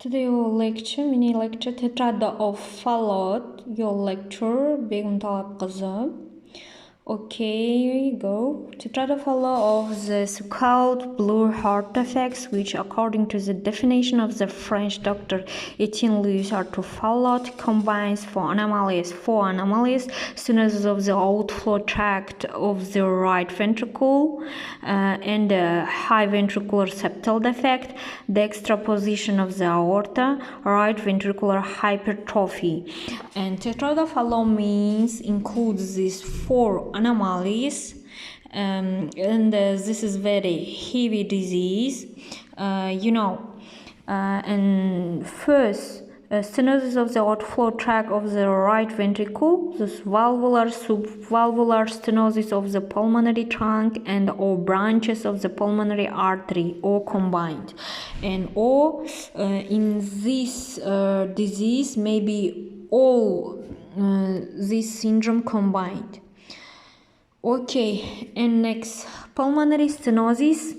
Today your lecture, mini lecture, Tetrado of Fallot, your lecture, Begum Talab Qaza. Okay, go. Tetrado of Fallot of the so-called blue heart defects, which according to the definition of the French doctor Etienne-Louis Arthur Fallot, combines four anomalies, stenosis of the outflow tract of the right ventricle, and a high ventricular septal defect, dextraposition of the aorta, right ventricular hypertrophy. And Tetrado of Fallot means includes these four anomalies, and this is very heavy disease, and first, stenosis of the outflow tract of the right ventricle, this valvular, subvalvular stenosis of the pulmonary trunk, and or branches of the pulmonary artery, all combined. And all in this disease, maybe all this syndrome combined. Okay, and next, pulmonary stenosis.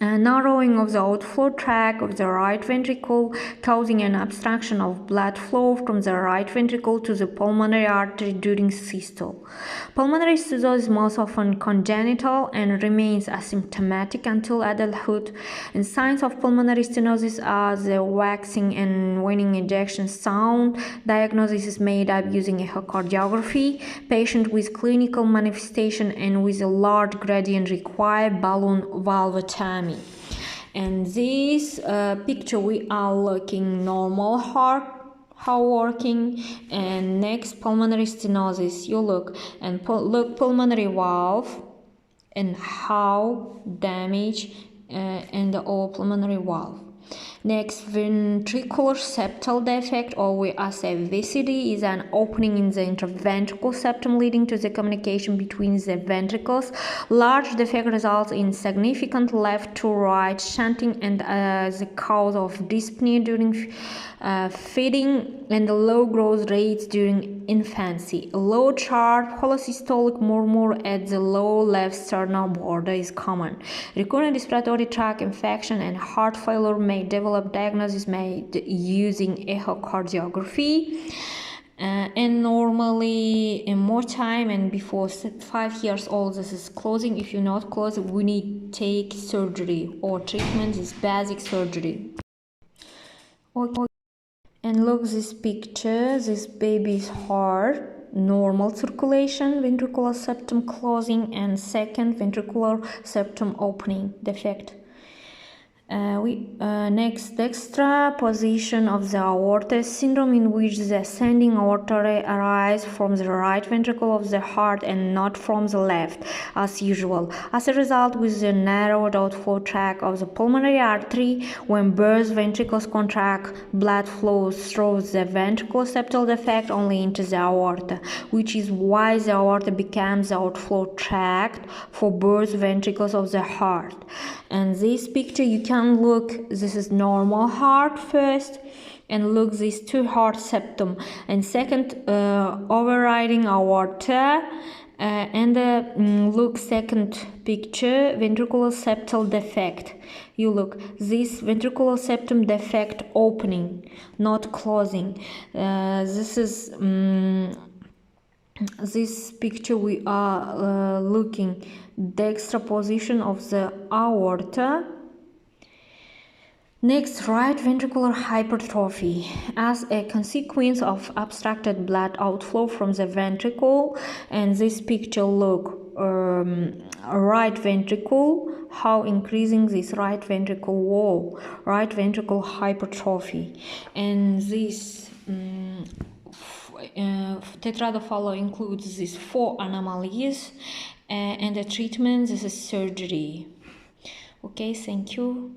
Narrowing of the outflow tract of the right ventricle, causing an obstruction of blood flow from the right ventricle to the pulmonary artery during systole. Pulmonary stenosis is most often congenital and remains asymptomatic until adulthood. And signs of pulmonary stenosis are the waxing and waning ejection sound. Diagnosis is made up using echocardiography. Patient with clinical manifestation and with a large gradient require balloon valvotomy. And this picture we are looking normal heart, how working, and next pulmonary stenosis. You look and look pulmonary valve and how damage and the all pulmonary valve. Next, ventricular septal defect, or we say VCD, is an opening in the interventricular septum leading to the communication between the ventricles. Large defect results in significant left to right shunting and the cause of dyspnea during feeding and low growth rates during infancy. Low sharp holosystolic murmur at the low left sternal border is common. Recurrent respiratory tract infection and heart failure may develop. Diagnosis made using echocardiography. And normally in more time and before 5 years old, this is closing. If you're not close, we need to take surgery or treatment is basic surgery. Okay. And look this picture, this baby's heart, normal circulation, ventricular septum closing, and second ventricular septum opening defect. Next, dextraposition of the aorta syndrome, in which the ascending aorta arises from the right ventricle of the heart and not from the left, as usual. As a result, with the narrowed outflow tract of the pulmonary artery, when both ventricles contract, blood flows through the ventricular septal defect only into the aorta, which is why the aorta becomes the outflow tract for both ventricles of the heart. And this picture you can look, this is normal heart first, and look these two heart septum, and second overriding aorta, and look second picture, ventricular septal defect. You look this ventricular septum defect opening, not closing. This is this picture we are looking dextraposition of the aorta. Next, right ventricular hypertrophy as a consequence of obstructed blood outflow from the ventricle. And this picture look right ventricle, how increasing this right ventricle wall, right ventricle hypertrophy. And this Tetrado of Fallot includes these four anomalies, and the treatment, this is surgery. Okay, thank you.